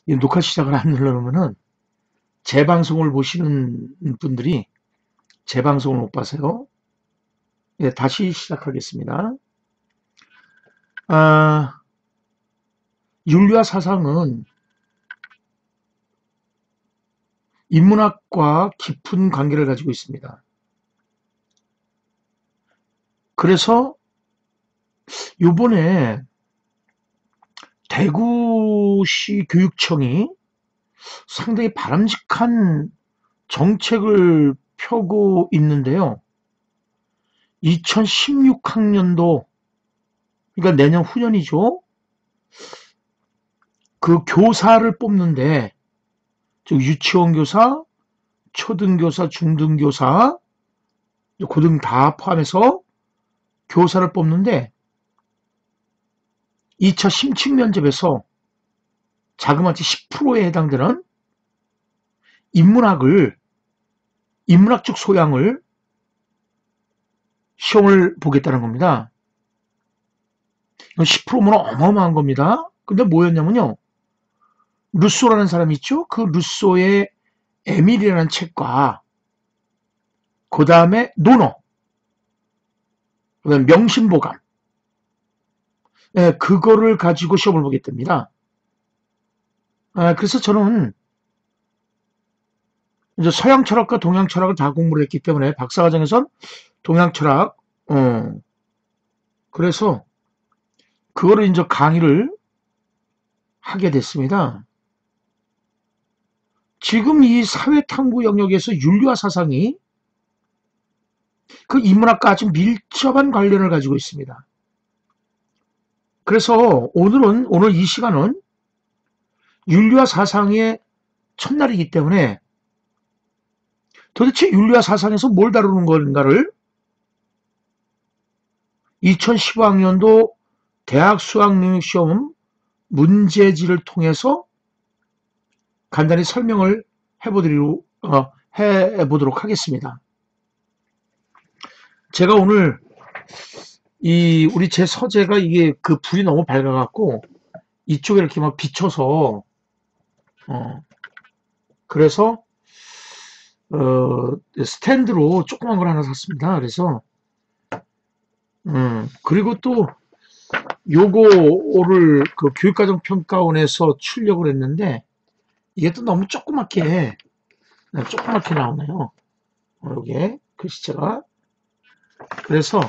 이 녹화 시작을 안 누르면은 재방송을 보시는 분들이 재방송을 못 봐서요. 예, 다시 시작하겠습니다. 윤리와 사상은 인문학과 깊은 관계를 가지고 있습니다. 그래서 요번에 대구시 교육청이 상당히 바람직한 정책을 펴고 있는데요. 2016학년도, 그러니까 내년 후년이죠. 그 교사를 뽑는데, 즉 유치원 교사, 초등교사, 중등교사, 고등 다 포함해서 교사를 뽑는데 2차 심층 면접에서 자그마치 10%에 해당되는 인문학적 소양을 시험을 보겠다는 겁니다. 이건 10%면 어마어마한 겁니다. 근데 뭐였냐면요. 루소라는 사람이 있죠. 그 루소의 에밀이라는 책과 그 다음에 논어, 그 다음에 명심보감, 예, 그거를 가지고 시험을 보겠답니다. 그래서 저는 이제 서양 철학과 동양 철학을 다 공부를 했기 때문에 박사과정에선 동양 철학, 그래서 그거를 이제 강의를 하게 됐습니다. 지금 이 사회탐구 영역에서 윤리와 사상이 그 인문학과 아주 밀접한 관련을 가지고 있습니다. 그래서 오늘 이 시간은 윤리와 사상의 첫날이기 때문에 도대체 윤리와 사상에서 뭘 다루는 건가를 2015학년도 대학 수학능력시험 문제지를 통해서 간단히 설명을 해보도록 하겠습니다. 제가 오늘 우리 제 서재가 이게 그 불이 너무 밝아갖고 이쪽에 이렇게 막 비춰서 그래서 스탠드로 조그만 걸 하나 샀습니다. 그래서 그리고 또 요거를 그 교육과정평가원에서 출력을 했는데 이게 또 너무 조그맣게 나오네요. 여기에 글씨체가. 그래서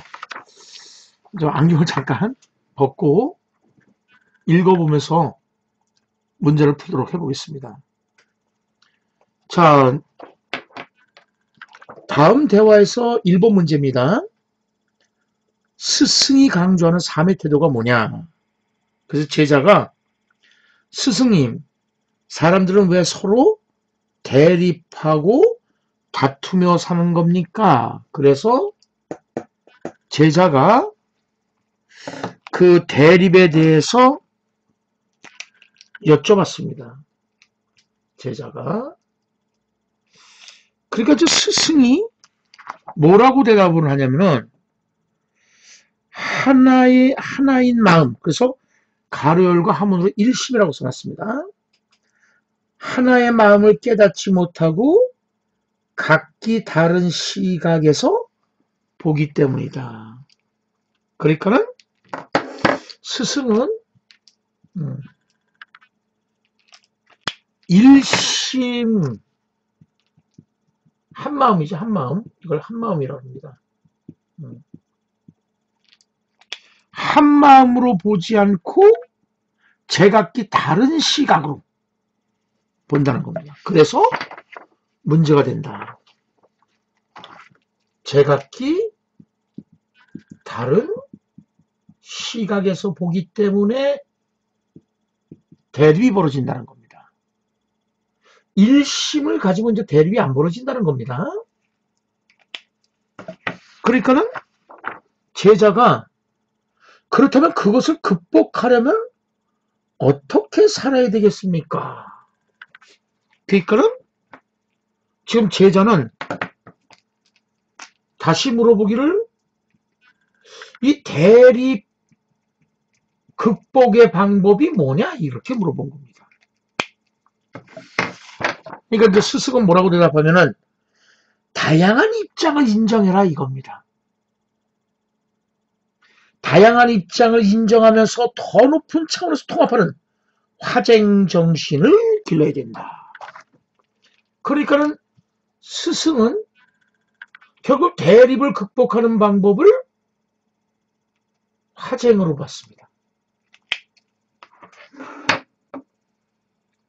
안경을 잠깐 벗고 읽어보면서 문제를 풀도록 해보겠습니다. 자, 다음 대화에서 1번 문제입니다. 스승이 강조하는 삶의 태도가 뭐냐? 그래서 제자가 스승님, 사람들은 왜 서로 대립하고 다투며 사는 겁니까? 그래서 제자가 그 대립에 대해서 여쭤봤습니다. 제자가. 그러니까 저 스승이 뭐라고 대답을 하냐면은 하나인 마음. 그래서 가로 열고 한문으로 일심이라고 써놨습니다. 하나의 마음을 깨닫지 못하고 각기 다른 시각에서 보기 때문이다. 그러니까는 스승은 일심 한마음이죠. 한마음. 이걸 한마음이라고 합니다. 한마음으로 보지 않고 제각기 다른 시각으로 본다는 겁니다. 그래서 문제가 된다. 제각기 다른 시각에서 보기 때문에 대립이 벌어진다는 겁니다. 일심을 가지고 이제 대립이 안 벌어진다는 겁니다. 그러니까는 제자가 그렇다면 그것을 극복하려면 어떻게 살아야 되겠습니까? 그러니까는 지금 제자는 다시 물어보기를 이 대립 극복의 방법이 뭐냐? 이렇게 물어본 겁니다. 그러니까 이제 스승은 뭐라고 대답하면은 다양한 입장을 인정해라 이겁니다. 다양한 입장을 인정하면서 더 높은 차원에서 통합하는 화쟁 정신을 길러야 된다. 그러니까는 스승은 결국 대립을 극복하는 방법을 화쟁으로 봤습니다.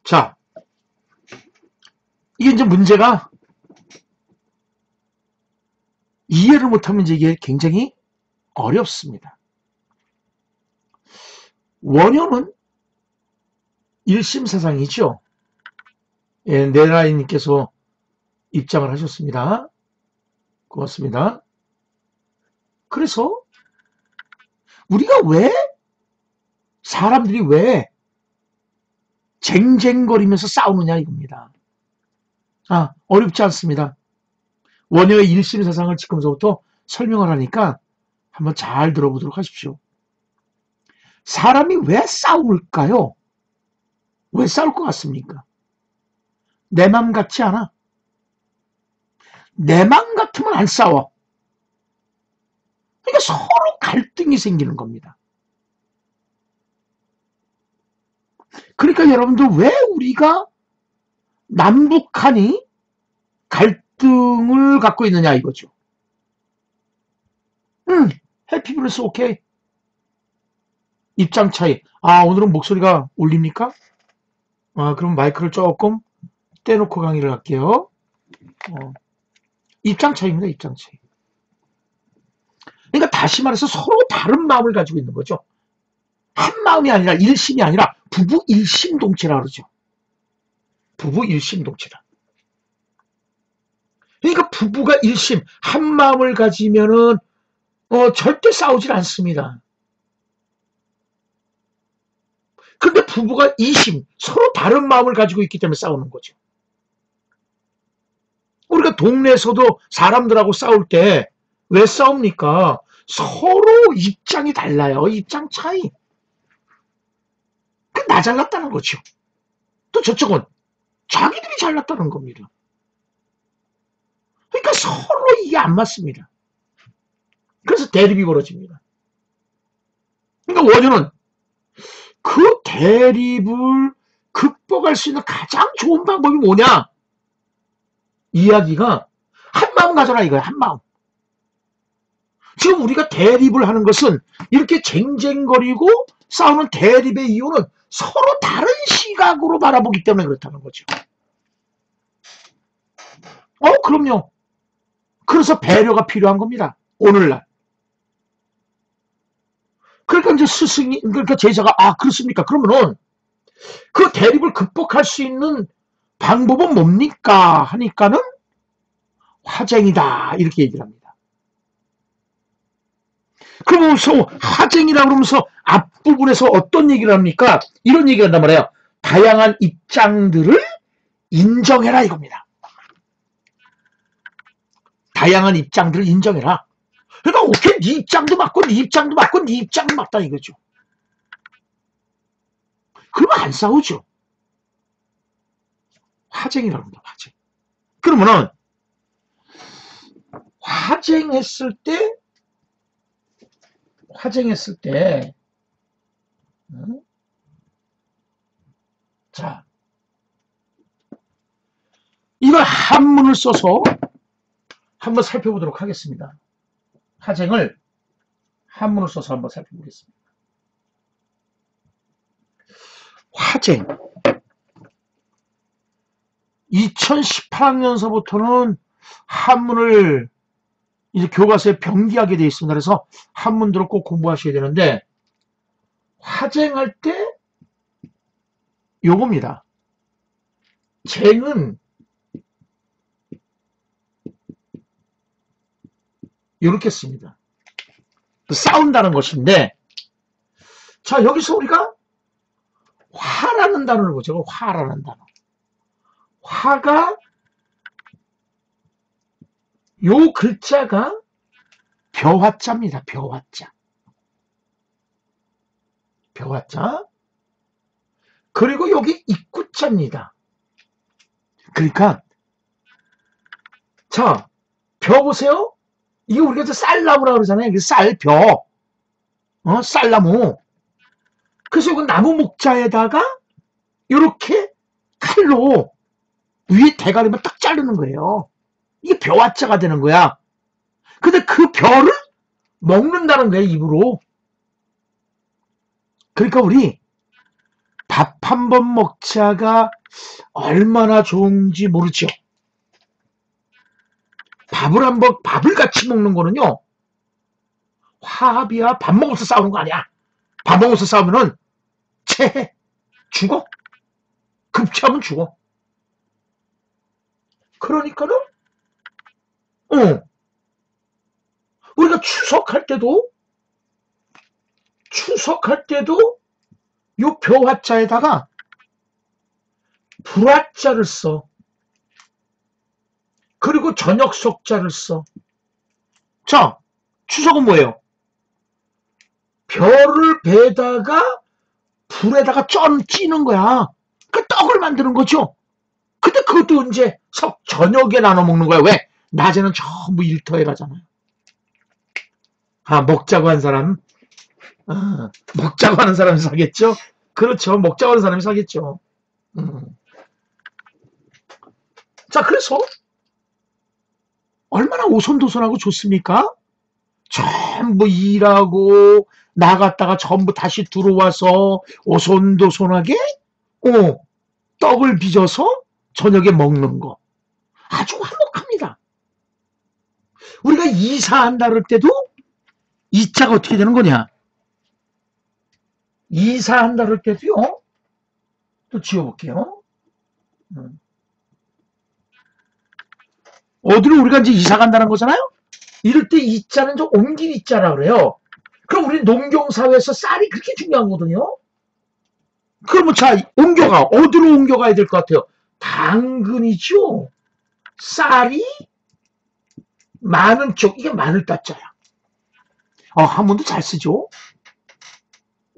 자, 이게 이제 문제가 이해를 못하면 이게 굉장히 어렵습니다. 원효는 1심 사상이죠. 예, 네라이님께서 입장을 하셨습니다. 고맙습니다. 그래서 우리가 사람들이 왜 쟁쟁거리면서 싸우느냐 이겁니다. 어렵지 않습니다. 원효의 1심 사상을 지금서부터 설명을 하니까 한번 잘 들어보도록 하십시오. 사람이 왜 싸울까요? 왜 싸울 것 같습니까? 내 맘 같지 않아. 내 맘 같으면 안 싸워. 그러니까 서로 갈등이 생기는 겁니다. 그러니까 여러분들 왜 우리가 남북한이 갈등을 갖고 있느냐 이거죠. 해피브레스 오케이. 입장 차이. 오늘은 목소리가 울립니까? 그럼 마이크를 조금 떼놓고 강의를 할게요. 입장 차이입니다. 입장 차이. 그러니까 다시 말해서 서로 다른 마음을 가지고 있는 거죠. 한 마음이 아니라 일심이 아니라 부부 일심동체라 그러죠. 부부 일심동체다. 그러니까 부부가 일심, 한 마음을 가지면은 절대 싸우질 않습니다. 근데 부부가 이심, 서로 다른 마음을 가지고 있기 때문에 싸우는 거죠. 우리가 동네에서도 사람들하고 싸울 때 왜 싸웁니까? 서로 입장이 달라요. 입장 차이. 나 잘났다는 거죠. 또 저쪽은 자기들이 잘났다는 겁니다. 그러니까 서로 이게 안 맞습니다. 그래서 대립이 벌어집니다. 그러니까 원효는 그 대립을 극복할 수 있는 가장 좋은 방법이 뭐냐? 이야기가 한 마음 가져라 이거야. 한 마음. 지금 우리가 대립을 하는 것은 이렇게 쟁쟁거리고 싸우는 대립의 이유는 서로 다른 시각으로 바라보기 때문에 그렇다는 거죠. 그럼요. 그래서 배려가 필요한 겁니다. 오늘날. 그러니까 이제 그러니까 제자가, 그렇습니까? 그러면은 그 대립을 극복할 수 있는 방법은 뭡니까? 하니까는 화쟁이다. 이렇게 얘기를 합니다. 그러면서 화쟁이라 그러면서 앞부분에서 어떤 얘기를 합니까? 이런 얘기를 한단 말이에요. 다양한 입장들을 인정해라 이겁니다. 다양한 입장들을 인정해라. 그러니까 오케이 네 입장도 맞고 네 입장도 맞고 네 입장도 맞다 이거죠. 그러면 안 싸우죠. 화쟁이라고 합니다. 화쟁. 그러면은 화쟁했을 때 자, 이걸 한문을 써서 한번 살펴보도록 하겠습니다. 화쟁을 한문을 써서 한번 살펴보겠습니다. 화쟁. 2018학년서부터는 한문을 이제 교과서에 병기하게 되어 있습니다. 그래서 한문들을 꼭 공부하셔야 되는데, 화쟁할 때 요겁니다. 쟁은 이렇게 씁니다. 싸운다는 것인데, 자, 여기서 우리가 화라는 단어를 보죠. 화라는 단어. 화가, 요 글자가 벼화자입니다. 벼화자. 벼화자. 그리고 여기 입구자입니다. 그러니까 자, 벼 보세요. 이게 우리가 이제 쌀나무라고 그러잖아요. 쌀벼, 쌀나무. 그래서 이거 나무 목자에다가 이렇게 칼로 위에 대가리만 딱 자르는 거예요. 이게 벼화자가 되는 거야. 근데 그 벼를 먹는다는 거야, 입으로. 그러니까 우리 밥 한 번 먹자가 얼마나 좋은지 모르죠. 밥을 같이 먹는 거는요, 화합이야. 밥 먹으면서 싸우는 거 아니야. 밥 먹으면서 싸우면은 체해. 죽어. 급체하면 죽어. 그러니까는, 우리가 추석할 때도 요 벼화자에다가 불화자를 써. 그리고 저녁 속자를 써. 자, 추석은 뭐예요? 벼를 베다가 불에다가 찌는 거야. 그 떡을 만드는 거죠. 근데 그것도 이제 저녁에 나눠 먹는 거야. 왜? 낮에는 전부 일터에 가잖아요. 먹자고 한 사람. 먹자고 하는 사람이 사겠죠? 그렇죠. 먹자고 하는 사람이 사겠죠. 자, 그래서 얼마나 오손도손하고 좋습니까? 전부 일하고 나갔다가 전부 다시 들어와서 오손도손하게 떡을 빚어서 저녁에 먹는 거. 아주 화목합니다. 우리가 이사한다 그럴 때도 이자가 어떻게 되는 거냐? 이사한다 그럴 때도요. 또 지워볼게요. 어디로 우리가 이제 이사 간다는 거잖아요? 이럴 때 이자는 좀 옮길 이자라 그래요. 그럼 우리 농경사회에서 쌀이 그렇게 중요한 거거든요. 그러면 자, 어디로 옮겨가야 될 것 같아요? 당근이죠. 쌀이 많은 쪽, 이게 마늘 따자야. 한문도 잘 쓰죠?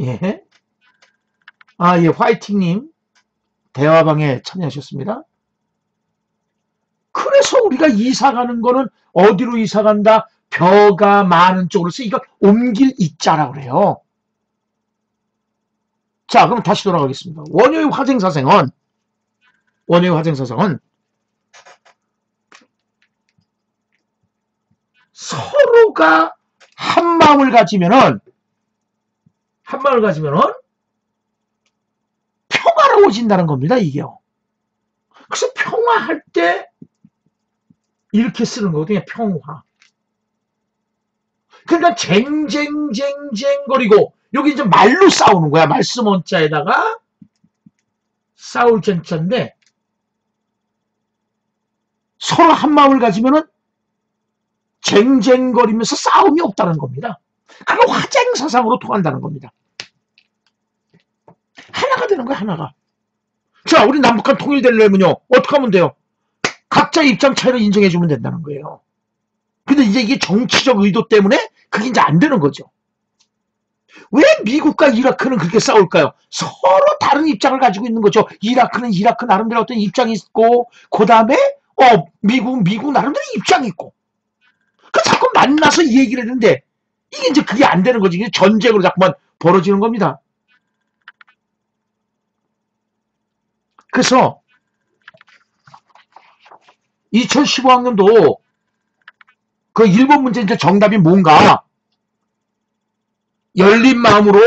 예. 예, 화이팅님. 대화방에 참여하셨습니다. 그래서 우리가 이사 가는 거는 어디로 이사 간다? 벼가 많은 쪽으로서 이걸 옮길 이자라 그래요. 자, 그럼 다시 돌아가겠습니다. 원효의 화생사상은 서로가 한 마음을 가지면은 평화로워진다는 겁니다, 이게요. 그래서 평화할 때 이렇게 쓰는 거거든요, 평화. 그러니까 쟁쟁거리고 여기 이제 말로 싸우는 거야. 말씀 원자에다가 싸울 쟁자인데 서로 한 마음을 가지면은 쟁쟁거리면서 싸움이 없다는 겁니다. 그게 화쟁사상으로 통한다는 겁니다. 하나가 되는 거야, 하나가. 자, 우리 남북한 통일되려면요, 어떻게 하면 돼요? 각자의 입장 차이를 인정해주면 된다는 거예요. 근데 이제 이게 정치적 의도 때문에 그게 이제 안 되는 거죠. 왜 미국과 이라크는 그렇게 싸울까요? 서로 다른 입장을 가지고 있는 거죠. 이라크는 이라크 나름대로 어떤 입장이 있고, 그 다음에, 미국 나름대로 입장이 있고. 자꾸 만나서 이 얘기를 했는데, 이게 이제 그게 안 되는 거지. 이게 전쟁으로 자꾸만 벌어지는 겁니다. 그래서, 2015학년도 그 일본 문제 이제 정답이 뭔가 열린 마음으로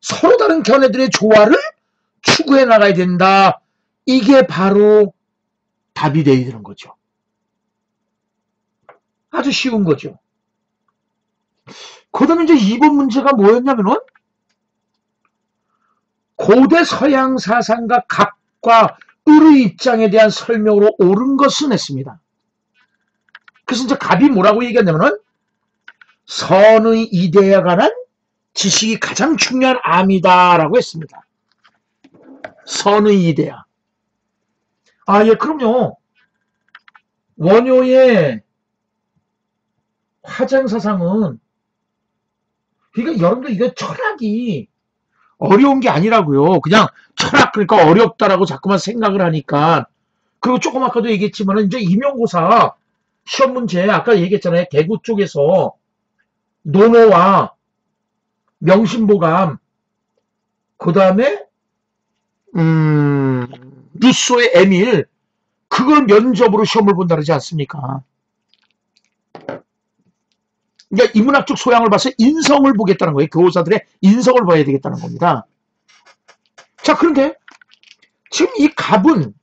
서로 다른 견해들의 조화를 추구해 나가야 된다. 이게 바로 답이 돼야 되는 거죠. 아주 쉬운 거죠. 그 다음에 이제 2번 문제가 뭐였냐면은 고대 서양 사상과 갑과 을의 입장에 대한 설명으로 옳은 것은 했습니다. 그래서 이제 갑이 뭐라고 얘기했냐면은 선의 이데에 관한 지식이 가장 중요한 암이다라고 했습니다. 선의 이데야. 예, 그럼요. 원효의 화쟁사상은, 그러니까 여러분들 이거 철학이 어려운 게 아니라고요. 그냥 철학, 그러니까 어렵다라고 자꾸만 생각을 하니까 그리고 조금 아까도 얘기했지만 이제 임용고사 시험 문제 아까 얘기했잖아요. 대구 쪽에서 논어와 명심보감 그 다음에 루소의 에밀 그걸 면접으로 시험을 본다 그러지 않습니까? 그러니까 인문학적 소양을 봐서 인성을 보겠다는 거예요. 교사들의 인성을 봐야 되겠다는 겁니다. 자, 그런데 지금 이 갑은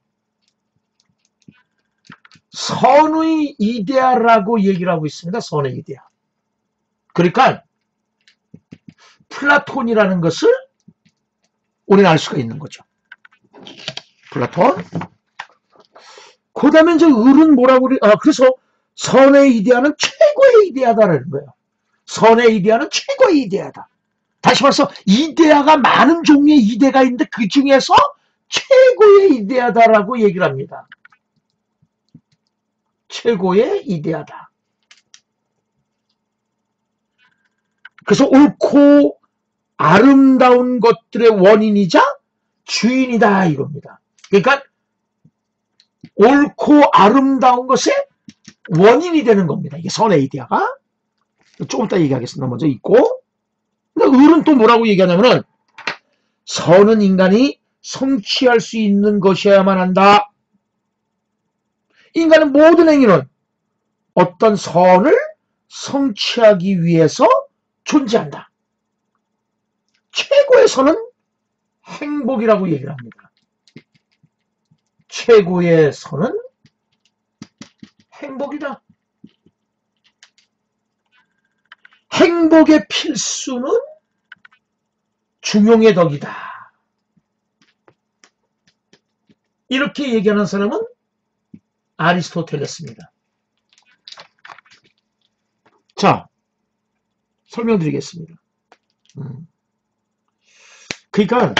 선의 이데아라고 얘기를 하고 있습니다. 선의 이데아. 그러니까 플라톤이라는 것을 우리는 알 수가 있는 거죠. 플라톤. 그 다음에 이제 을은 뭐라고 그래? 그래서 선의 이데아는 최고의 이데아다라는 거예요. 선의 이데아는 최고의 이데아다. 다시 말해서 이데아가 많은 종류의 이데아가 있는데 그 중에서 최고의 이데아다라고 얘기를 합니다. 최고의 이데아다. 그래서 옳고 아름다운 것들의 원인이자 주인이다 이겁니다. 그러니까 옳고 아름다운 것의 원인이 되는 겁니다. 이게 선의 이데아가. 조금 이따 얘기하겠습니다. 먼저 있고. 근데 을은 또 뭐라고 얘기하냐면은 선은 인간이 성취할 수 있는 것이어야만 한다. 인간의 모든 행위는 어떤 선을 성취하기 위해서 존재한다. 최고의 선은 행복이라고 얘기를 합니다. 최고의 선은 행복이다. 행복의 필수는 중용의 덕이다. 이렇게 얘기하는 사람은 아리스토텔레스입니다. 자, 설명드리겠습니다. 그러니까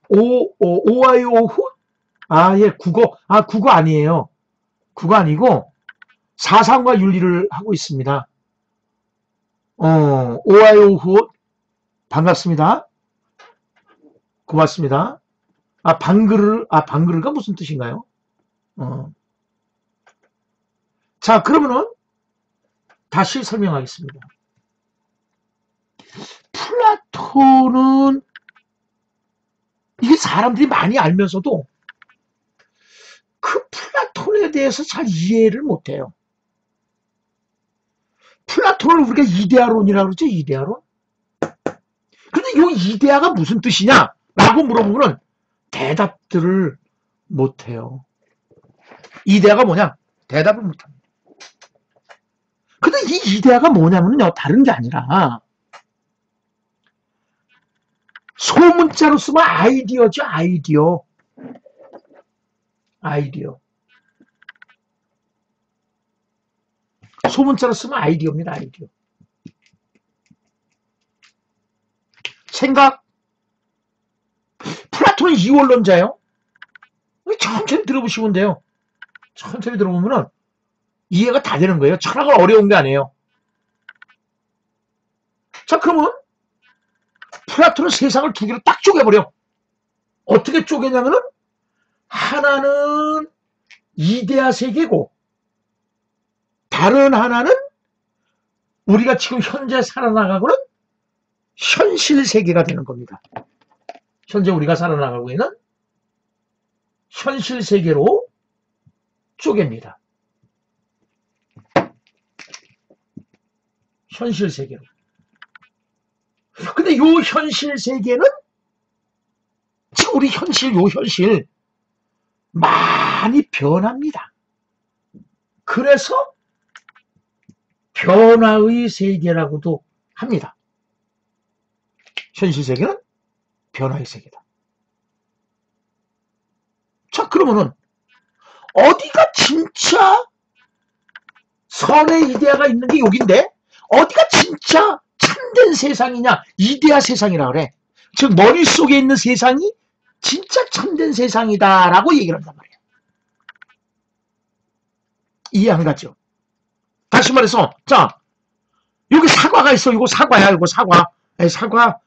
오아이오후? 예, 국어 아니에요. 국어 아니고 사상과 윤리를 하고 있습니다. 오아이오후 반갑습니다. 고맙습니다. 방글가 무슨 뜻인가요? 자, 그러면은 다시 설명하겠습니다. 플라톤은 이게 사람들이 많이 알면서도 그 플라톤에 대해서 잘 이해를 못해요. 플라톤을 우리가 이데아론이라고 그러죠. 이데아론. 그런데 이 이데아가 무슨 뜻이냐 라고 물어보면 대답들을 못해요. 이데아가 뭐냐? 대답을 못합니다. 근데 이 이데아가 뭐냐면요, 다른 게 아니라 소문자로 쓰면 아이디어죠. 아이디어. 소문자로 쓰면 아이디어입니다. 아이디어. 생각. 플라톤은 이원론자예요. 천천히 들어보시면 돼요. 천천히 들어보면 이해가 다 되는 거예요. 철학은 어려운 게 아니에요. 자, 그러면 플라톤은 세상을 두 개로 딱 쪼개버려. 어떻게 쪼개냐면은 하나는 이데아 세계고 다른 하나는 우리가 지금 현재 살아나가고는 현실 세계가 되는 겁니다. 현재 우리가 살아나가고 있는 현실 세계로 쪼갭니다. 현실 세계로. 근데 요 현실 세계는 지금 우리 현실 많이 변합니다. 그래서 변화의 세계라고도 합니다. 현실 세계는 변화의 세계다. 자, 그러면은 어디가 진짜 선의 이데아가 있는 게 여긴데 어디가 진짜 참된 세상이냐? 이데아 세상이라 그래. 즉 머릿속에 있는 세상이 진짜 참된 세상이다라고 얘기를 한단 말이에요. 이해 안 가죠? 다시 말해서 자, 여기 사과가 있어. 이거 사과야. 이거 사과. 사과.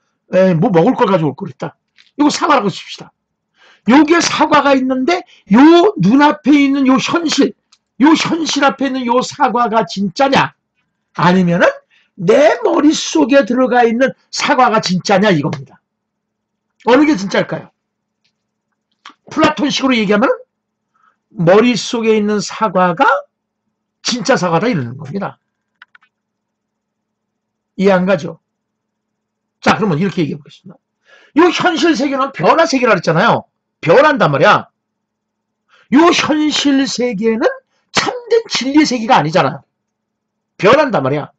뭐 먹을 걸 가져올 거 그랬다. 이거 사과라고 칩시다. 요게 사과가 있는데 요 눈앞에 있는 요 현실 앞에 있는 요 사과가 진짜냐 아니면은 내 머릿속에 들어가 있는 사과가 진짜냐 이겁니다. 어느 게 진짜일까요? 플라톤식으로 얘기하면 머릿속에 있는 사과가 진짜 사과다 이러는 겁니다. 이해 안 가죠? 자, 그러면 이렇게 얘기해 보겠습니다. 이 현실 세계는 변화 세계라 그랬잖아요. 변한단 말이야. 이 현실 세계는 참된 진리 세계가 아니잖아요. 변한단 말이야.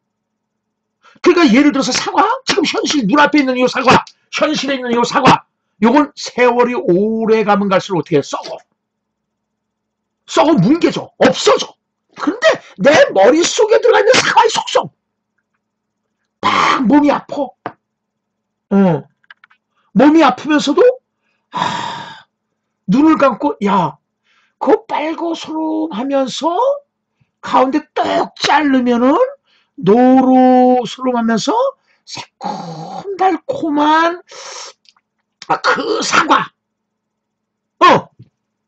그러니까 예를 들어서 사과, 지금 현실 눈앞에 있는 이 사과, 현실에 있는 이 사과, 요건 세월이 오래 가면 갈수록 어떻게 해? 썩어 뭉개져, 없어져. 근데 내 머릿속에 들어가 있는 사과의 속성, 막 몸이 아파. 몸이 아프면서도 눈을 감고 그거 빨고소름 하면서 가운데 떡 자르면은 노로소름 하면서 새콤달콤한 그 사과.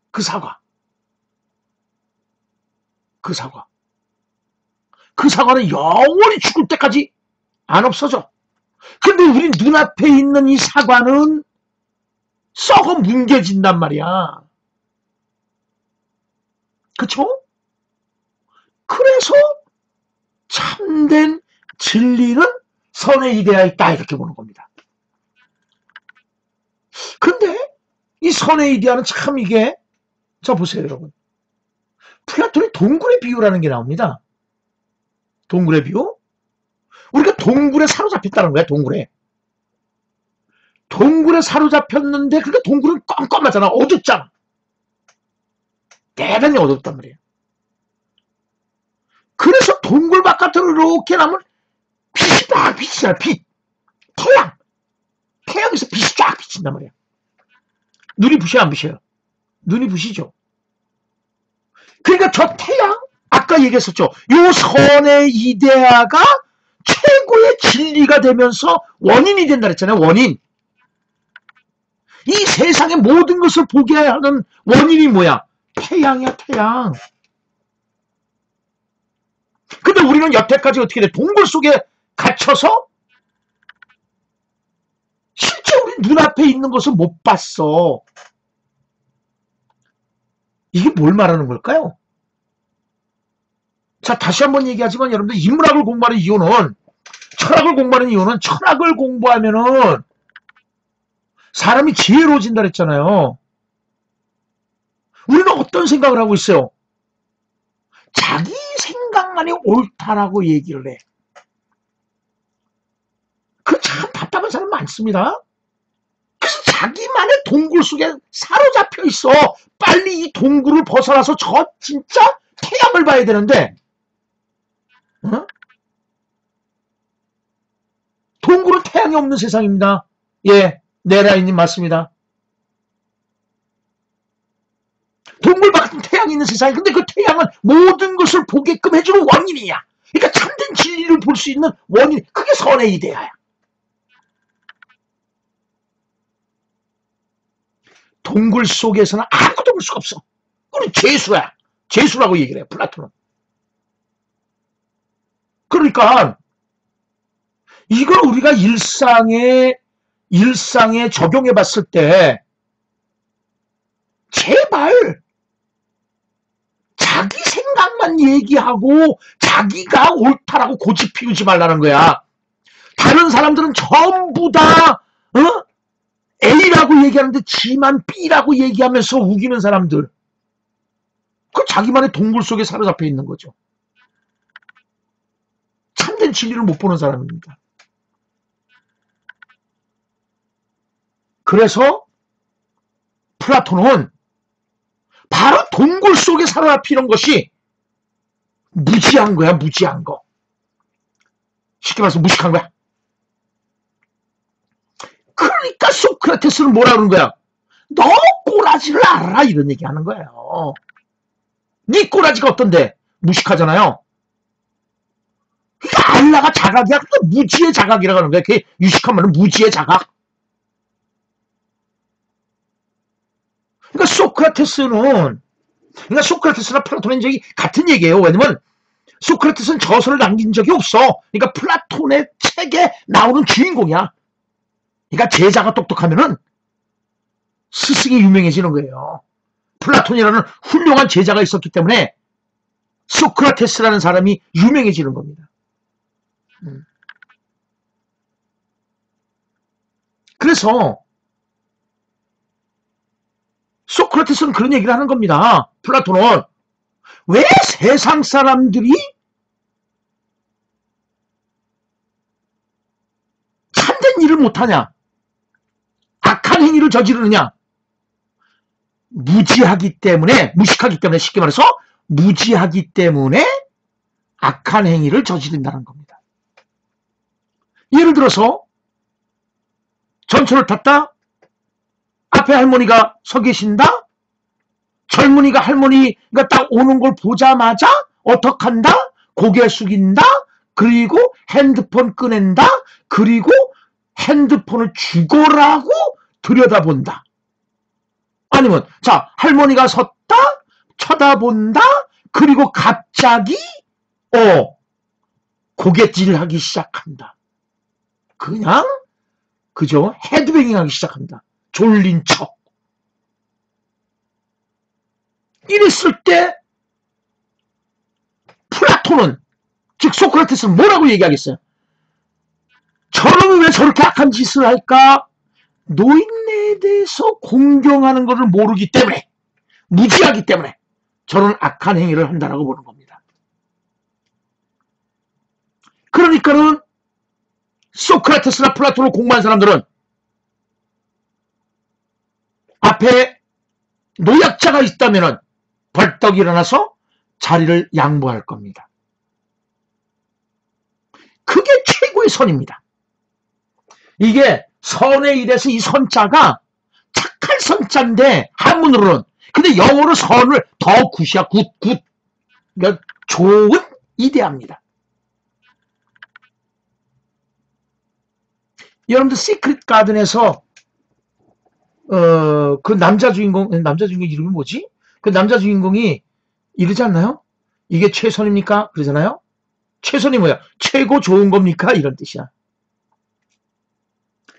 그 사과. 그 사과는 영원히 죽을 때까지 안 없어져. 근데 우리 눈앞에 있는 이 사과는 썩어 뭉개진단 말이야. 그쵸? 그래서 참된 진리는 선에 이대하여 있다 이렇게 보는 겁니다. 근데 이 선에 이대하는 참 이게 자 보세요 여러분. 플라톤의 동굴의 비유라는 게 나옵니다. 동굴의 비유? 우리가 동굴에 사로잡혔다는 거야. 동굴에 사로잡혔는데 그러니까 동굴은 껌껌하잖아. 어둡잖아. 대단히 어둡단 말이에요. 그래서 동굴 바깥으로 이렇게 나면 빛이 막 비치잖아. 빛. 태양에서 빛이 쫙 비친단 말이야. 눈이 부셔요 안 부셔요? 눈이 부시죠. 그러니까 저 태양 아까 얘기했었죠. 요 선의 이데아가 최고의 진리가 되면서 원인이 된다 그랬잖아요. 원인. 이 세상의 모든 것을 보게 하는 원인이 뭐야? 태양이야 태양. 근데 우리는 여태까지 어떻게 돼? 동굴 속에 갇혀서 실제 우리 눈앞에 있는 것을 못 봤어. 이게 뭘 말하는 걸까요? 자, 다시 한번 얘기하지만 여러분들 인문학을 공부하는 이유는 철학을 공부하면은 사람이 지혜로워진다 그랬잖아요. 우리는 어떤 생각을 하고 있어요? 자기 생각만이 옳다라고 얘기를 해. 그 참 답답한 사람 많습니다. 그래서 자기만의 동굴 속에 사로잡혀 있어. 빨리 이 동굴을 벗어나서 저 진짜 태양을 봐야 되는데 동굴은 태양이 없는 세상입니다. 예, 네라이님 맞습니다. 동굴 밖은 태양이 있는 세상이 근데 그 태양은 모든 것을 보게끔 해주는 원인이야. 그러니까 참된 진리를 볼 수 있는 원인, 그게 선의 이데아야. 동굴 속에서는 아무것도 볼 수가 없어. 그건 죄수야. 죄수라고 얘기를 해요. 플라톤은. 그러니까 이걸 우리가 일상에 적용해 봤을 때 제발 자기 생각만 얘기하고 자기가 옳다라고 고집 피우지 말라는 거야. 다른 사람들은 전부 다 A라고 얘기하는데 지만 B라고 얘기하면서 우기는 사람들. 그 자기만의 동굴 속에 사로잡혀 있는 거죠. 참된 진리를 못 보는 사람입니다. 그래서 플라톤은 바로 동굴 속에 사로잡히는 것이 무지한 거야. 무지한 거. 쉽게 말해서 무식한 거야. 그러니까 소크라테스는 뭐라 그러는 거야? 너 꼬라지를 알아라 이런 얘기 하는 거예요. 네 꼬라지가 어떤데? 무식하잖아요. 그러니까 알라가 자각이야. 그러니까 무지의 자각이라고 하는 거야. 그게 유식한 말은 무지의 자각. 소크라테스는, 그러니까 소크라테스나 플라톤의 적이 같은 얘기예요. 왜냐면 소크라테스는 저서를 남긴 적이 없어. 그러니까 플라톤의 책에 나오는 주인공이야. 그러니까 제자가 똑똑하면은 스승이 유명해지는 거예요. 플라톤이라는 훌륭한 제자가 있었기 때문에 소크라테스라는 사람이 유명해지는 겁니다. 그래서 소크라테스는 그런 얘기를 하는 겁니다. 플라톤은 왜 세상 사람들이 참된 일을 못하냐, 악한 행위를 저지르느냐. 무지하기 때문에, 무식하기 때문에, 쉽게 말해서 무지하기 때문에 악한 행위를 저지른다는 겁니다. 예를 들어서 전철을 탔다, 앞에 할머니가 서 계신다, 젊은이가 할머니가 딱 오는 걸 보자마자 어떡한다? 고개 숙인다, 그리고 핸드폰 꺼낸다, 그리고 핸드폰을 죽어라고 들여다본다. 아니면 자, 할머니가 섰다, 쳐다본다, 그리고 갑자기 고갯질하기 시작한다. 그냥 그죠? 헤드뱅잉하기 시작한다. 졸린 척. 이랬을 때 플라톤은, 즉 소크라테스는 뭐라고 얘기하겠어요? 저놈이 왜 저렇게 악한 짓을 할까? 노인네에 대해서 공경하는 것을 모르기 때문에, 무지하기 때문에 저런 악한 행위를 한다라고 보는 겁니다. 그러니까는 소크라테스나 플라톤을 공부한 사람들은 앞에 노약자가 있다면 벌떡 일어나서 자리를 양보할 겁니다. 그게 최고의 선입니다. 이게 선의 일에서 이 선자가 착할 선자인데, 한문으로는. 근데 영어로 선을 더 굿이야. 굿. 그러니까 좋은, 이대합니다. 여러분들 시크릿 가든에서 그 남자 주인공 이름이 뭐지? 그 남자 주인공이 이러지 않나요? 이게 최선입니까? 그러잖아요. 최선이 뭐야? 최고 좋은 겁니까? 이런 뜻이야.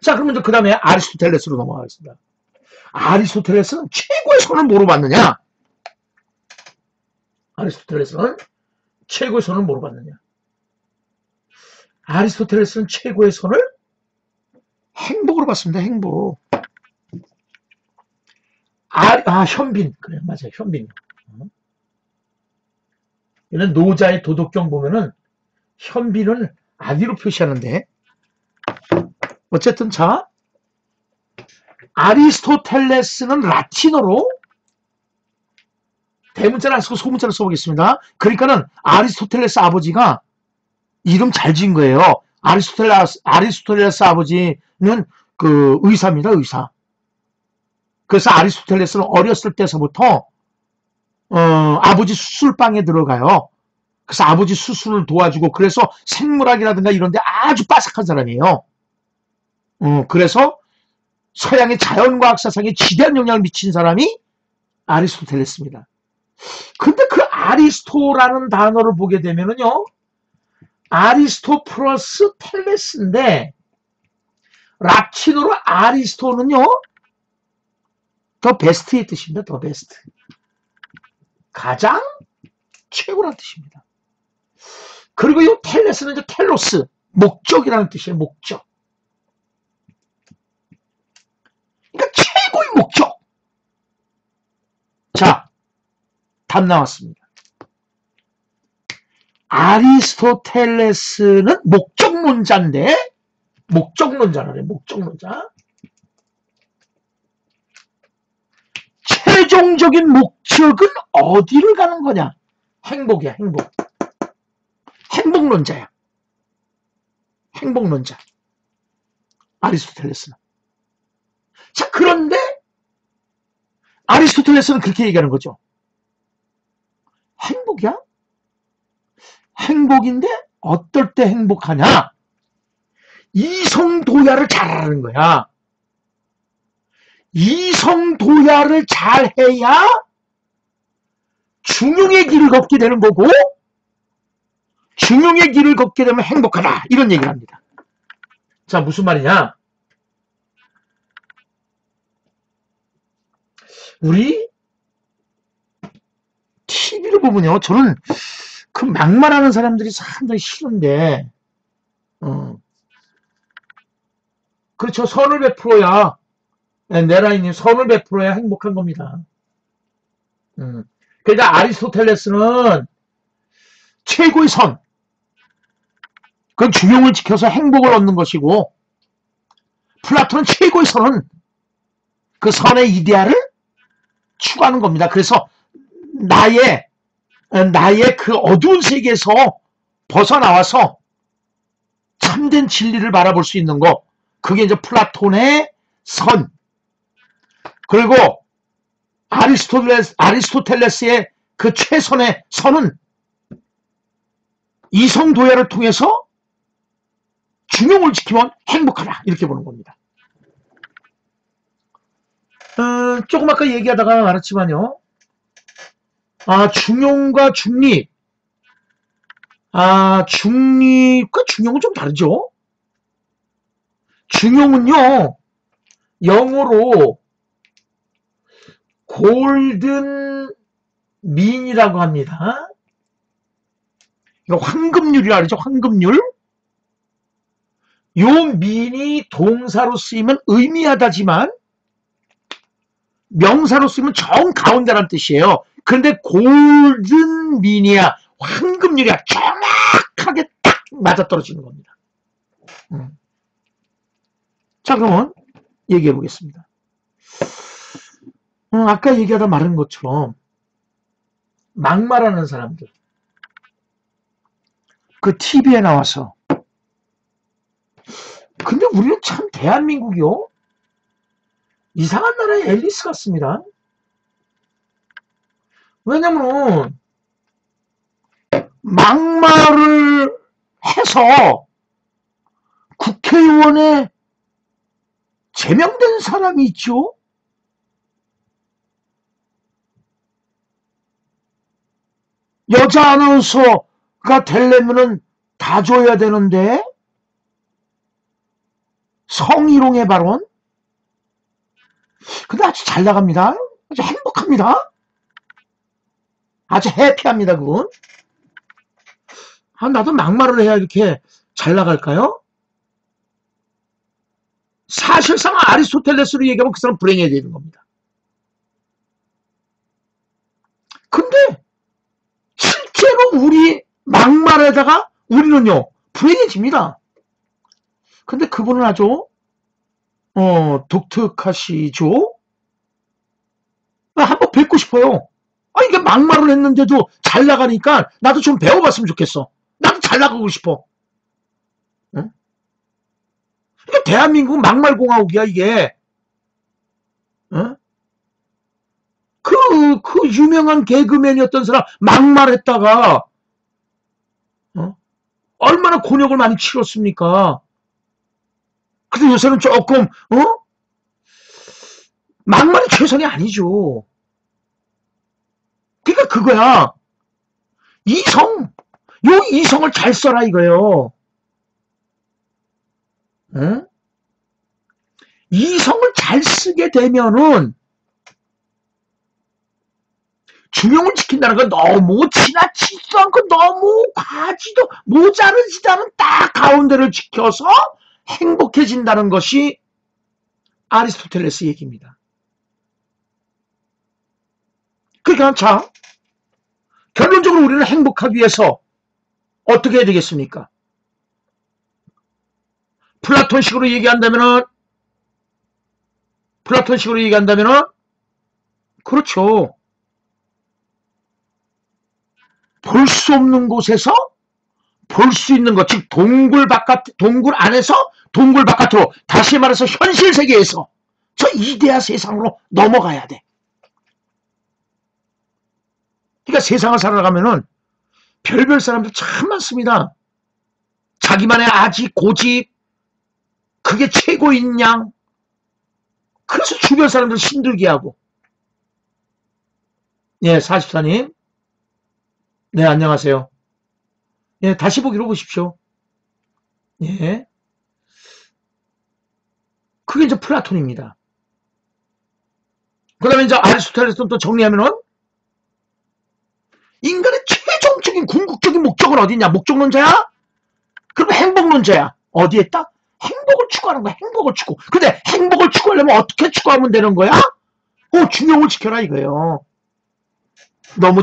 자, 그러면 그 다음에 아리스토텔레스로 넘어가겠습니다. 아리스토텔레스는 최고의 선을 뭐로 받느냐? 아리스토텔레스는 최고의 선을 뭐로 받느냐? 아리스토텔레스는 최고의 선을 행복으로 받습니다. 행복. 현빈. 그래, 맞아요. 현빈. 이런 노자의 도덕경 보면은 현빈은 아기로 표시하는데, 어쨌든 자, 아리스토텔레스는 라틴어로 대문자를 안 쓰고 소문자를 써보겠습니다. 그러니까는 아리스토텔레스 아버지가 이름 잘 지은 거예요. 아리스토텔레스 아버지는 그 의사입니다. 의사. 그래서 아리스토텔레스는 어렸을 때서부터 아버지 수술방에 들어가요. 그래서 아버지 수술을 도와주고, 그래서 생물학이라든가 이런 데 아주 빠삭한 사람이에요. 그래서 서양의 자연과학 사상에 지대한 영향을 미친 사람이 아리스토텔레스입니다. 근데 그 아리스토라는 단어를 보게 되면은요, 아리스토 플러스 텔레스인데, 라틴어로 아리스토는요, 더 베스트의 뜻입니다. 더 베스트. 가장 최고라는 뜻입니다. 그리고 이 텔레스는 이제 텔로스, 목적이라는 뜻이에요. 목적. 그러니까 최고의 목적. 자, 답 나왔습니다. 아리스토텔레스는 목적론자인데, 목적론자라래. 목적론자. 최종적인 목적은 어디를 가는 거냐? 행복이야. 행복. 행복론자야. 행복론자. 아리스토텔레스는. 자, 그런데 아리스토텔레스는 그렇게 얘기하는 거죠. 행복이야? 행복인데 어떨 때 행복하냐? 이성도야를 잘하는 거야. 이성도야를 잘 해야 중용의 길을 걷게 되는 거고, 중용의 길을 걷게 되면 행복하다, 이런 얘기를 합니다. 자, 무슨 말이냐? 우리 TV를 보면요, 저는 그 막말하는 사람들이 상당히 싫은데, 그렇죠. 선을 베풀어야, 네라이님, 선을 베풀어야 행복한 겁니다. 그러니까 아리스토텔레스는 최고의 선, 그건 중용을 지켜서 행복을 얻는 것이고, 플라톤은 최고의 선은 그 선의 이데아를 추구하는 겁니다. 그래서 나의 그 어두운 세계에서 벗어나와서 참된 진리를 바라볼 수 있는 거, 그게 이제 플라톤의 선. 그리고 아리스토텔레스의 그 최선의 선은 이성도야를 통해서 중용을 지키면 행복하다, 이렇게 보는 겁니다. 조금 아까 얘기하다가 말했지만요, 중용과 중립, 중립과 중용은 좀 다르죠. 중용은요, 영어로 골든 민이라고 합니다. 이거 황금률이라 그러죠. 황금률. 요 민이 동사로 쓰이면 의미하다지만 명사로 쓰이면 정가운데란 뜻이에요. 그런데 골든 민이야, 황금률이야, 정확하게 딱 맞아떨어지는 겁니다. 자, 그러면 얘기해 보겠습니다. 아까 얘기하다 말한 것처럼 막말하는 사람들, 그 TV에 나와서, 근데 우리는 참 대한민국이요, 이상한 나라의 앨리스 같습니다. 왜냐면 막말을 해서 국회의원에 제명된 사람이 있죠. 여자 아나운서가 되려면은 다 줘야 되는데, 성희롱의 발언. 근데 아주 잘 나갑니다. 아주 행복합니다. 아주 해피합니다, 그건. 나도 막말을 해야 이렇게 잘 나갈까요? 사실상 아리스토텔레스로 얘기하면 그 사람 불행해야 되는 겁니다. 근데 실제로 우리 막말에다가 우리는요, 불행해집니다. 근데 그분은 아주 독특하시죠? 한번 뵙고 싶어요. 이게 막말을 했는데도 잘 나가니까 나도 좀 배워봤으면 좋겠어. 나도 잘 나가고 싶어. 응? 그러니까 대한민국은 막말공화국이야, 이게. 응? 그 유명한 개그맨이었던 사람 막말했다가 얼마나 곤욕을 많이 치렀습니까? 근데 요새는 조금 막말이 최선이 아니죠. 그러니까 그거야. 이성을 잘 써라, 이거예요. 응? 이성을 잘 쓰게 되면은 중용을 지킨다는 건 너무 지나치지도 않고 너무 과하지도 모자르지도 않은 딱 가운데를 지켜서 행복해진다는 것이 아리스토텔레스 얘기입니다. 그러니까 자, 결론적으로 우리는 행복하기 위해서 어떻게 해야 되겠습니까? 플라톤식으로 얘기한다면은 그렇죠. 볼 수 없는 곳에서 볼 수 있는 것, 즉 동굴 안에서 동굴 바깥으로, 다시 말해서 현실 세계에서 저 이데아 세상으로 넘어가야 돼. 그러니까 세상을 살아가면은 별별 사람들 참 많습니다. 자기만의 아직 고집, 그게 최고인 양, 그래서 주변 사람들 힘들게 하고. 예, 44님. 네, 안녕하세요. 예, 다시 보기로 보십시오. 예. 그게 이제 플라톤입니다. 그 다음에 이제 아리스토텔레스는 또 정리하면은, 인간의 최종적인 궁극적인 목적은 어디냐? 목적론자야? 그럼 행복론자야. 어디에 딱? 행복을 추구하는 거야. 행복을 추구. 근데 행복을 추구하려면 어떻게 추구하면 되는 거야? 중용을 지켜라 이거예요. 너무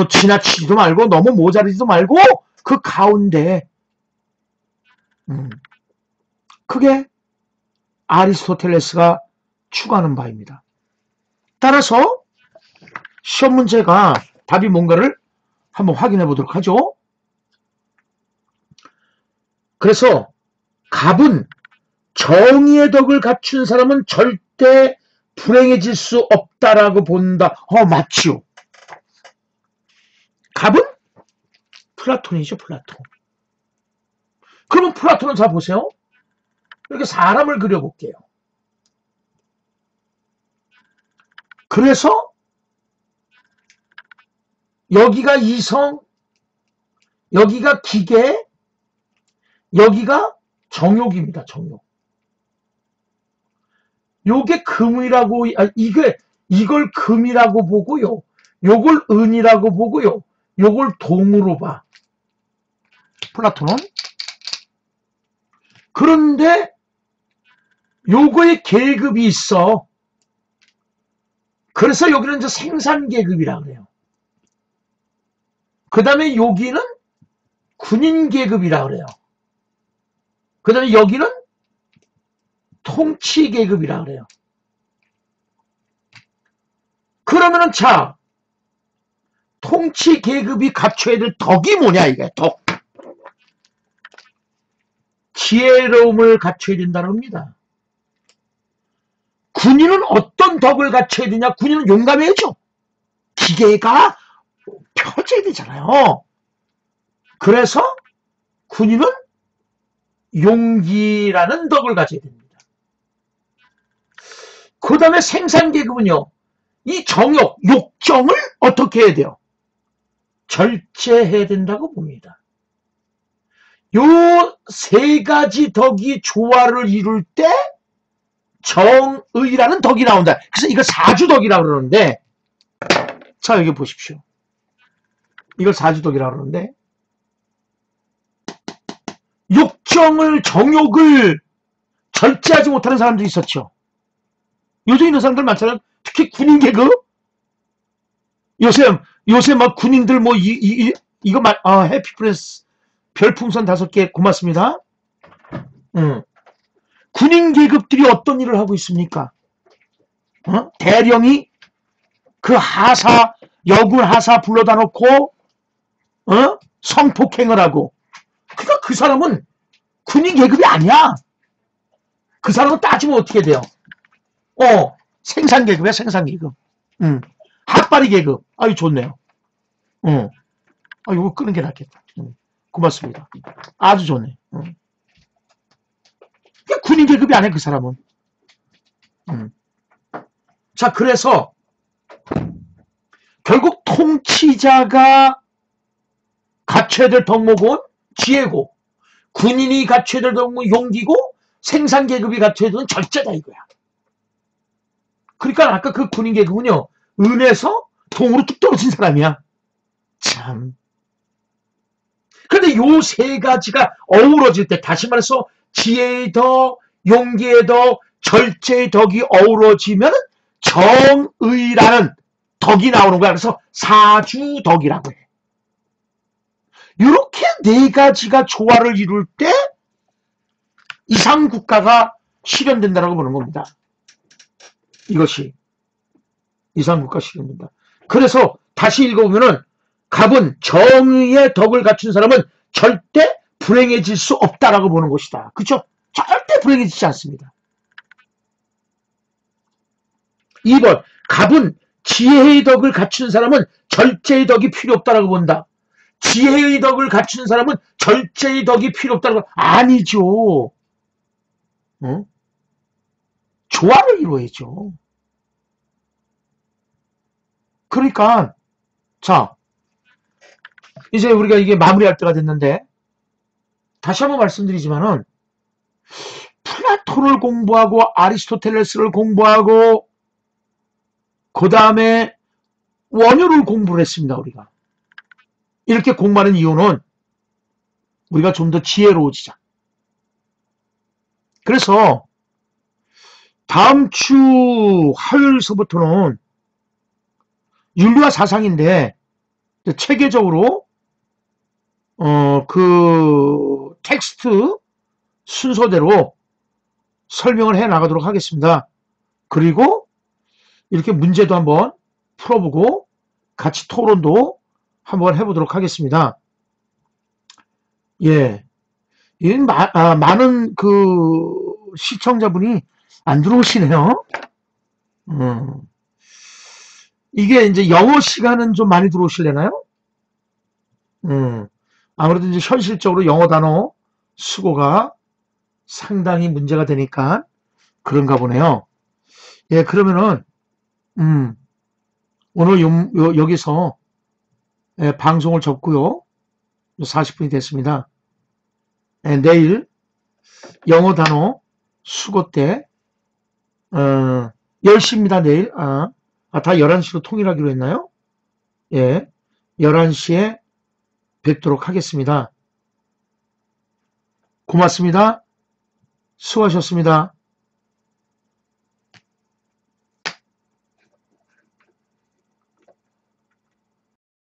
지나치지도 말고 너무 모자르지도 말고 그 가운데 그게 아리스토텔레스가 추구하는 바입니다. 따라서 시험 문제가 답이 뭔가를 한번 확인해 보도록 하죠. 그래서 갑은 정의의 덕을 갖춘 사람은 절대 불행해질 수 없다라고 본다. 맞지요. 갑은 플라톤이죠, 플라톤. 그러면 플라톤은 자 보세요. 이렇게 사람을 그려볼게요. 그래서 여기가 이성, 여기가 기계, 여기가 정욕입니다. 정욕. 요게 금이라고, 이걸 금이라고 보고요. 요걸 은이라고 보고요. 요걸 동으로 봐. 플라톤은. 그런데 요거에 계급이 있어. 그래서 여기는 이제 생산계급이라고 그래요. 그 다음에 여기는 군인계급이라고 그래요. 그 다음에 여기는 통치계급이라고 그래요. 그러면은 자, 통치계급이 갖춰야 될 덕이 뭐냐 이게 덕. 지혜로움을 갖춰야 된다는 겁니다. 군인은 어떤 덕을 갖춰야 되냐? 군인은 용감해야죠. 기계가 펴져야 되잖아요. 그래서 군인은 용기라는 덕을 가져야 됩니다. 그 다음에 생산계급은요. 이 정욕, 욕정을 어떻게 해야 돼요? 절제해야 된다고 봅니다. 요 세 가지 덕이 조화를 이룰 때 정의라는 덕이 나온다. 그래서 이걸 사주덕이라고 그러는데, 자 여기 보십시오. 이걸 사주덕이라고 그러는데, 욕정을, 정욕을 절제하지 못하는 사람들이 있었죠. 요즘 있는 사람들 많잖아요. 특히 군인 계급. 요새 막 군인들 이거 해피프레스 별풍선 5개 고맙습니다. 군인 계급들이 어떤 일을 하고 있습니까? 대령이 그 여군 하사 불러다 놓고 성폭행을 하고. 그러니까 그 사람은 군인 계급이 아니야. 그 사람은 따지면 어떻게 돼요? 생산 계급이야, 생산 계급. 핫바리 계급. 아유, 좋네요. 이거 끄는 게 낫겠다. 고맙습니다. 아주 좋네. 군인 계급이 아니야, 그 사람은. 자, 그래서 결국 통치자가 갖춰야 될 덕목은 지혜고, 군인이 갖춰야 될 덕목은 용기고, 생산 계급이 갖춰야 되는 절제다 이거야. 그러니까 아까 그 군인 계급은요, 은에서 동으로 뚝 떨어진 사람이야. 참. 그런데 요 세 가지가 어우러질 때, 다시 말해서 지혜의 덕, 용기의 덕, 절제의 덕이 어우러지면 정의라는 덕이 나오는 거야. 그래서 사주덕이라고 해. 이렇게 네 가지가 조화를 이룰 때 이상국가가 실현된다고 보는 겁니다. 이것이 이상국가 실현된다. 그래서 다시 읽어보면은 갑은 정의의 덕을 갖춘 사람은 절대 불행해질 수 없다라고 보는 것이다. 그렇죠? 절대 불행해지지 않습니다. 2번 갑은 지혜의 덕을 갖춘 사람은 절제의 덕이 필요 없다라고 본다. 지혜의 덕을 갖춘 사람은 절제의 덕이 필요 없다라고 아니죠. 조화를 이루어야죠. 그러니까 자, 이제 우리가 이게 마무리할 때가 됐는데 다시 한번 말씀드리지만은 플라톤을 공부하고 아리스토텔레스를 공부하고 그 다음에 원효를 공부를 했습니다. 우리가 이렇게 공부하는 이유는 우리가 좀 더 지혜로워지자. 그래서 다음 주 화요일서부터는 윤리와 사상인데 체계적으로 그 텍스트 순서대로 설명을 해 나가도록 하겠습니다. 그리고 이렇게 문제도 한번 풀어보고 같이 토론도 한번 해보도록 하겠습니다. 예. 많은 그 시청자분이 안 들어오시네요. 이게 이제 영어 시간은 좀 많이 들어오실래나요? 아무래도 이제 현실적으로 영어 단어 수고가 상당히 문제가 되니까 그런가 보네요. 예, 그러면은, 오늘 여기서 예, 방송을 접고요. 40분이 됐습니다. 예, 내일 영어 단어 수고 때, 10시입니다, 내일. 다 11시로 통일하기로 했나요? 예, 11시에 뵙도록 하겠습니다. 고맙습니다. 수고하셨습니다.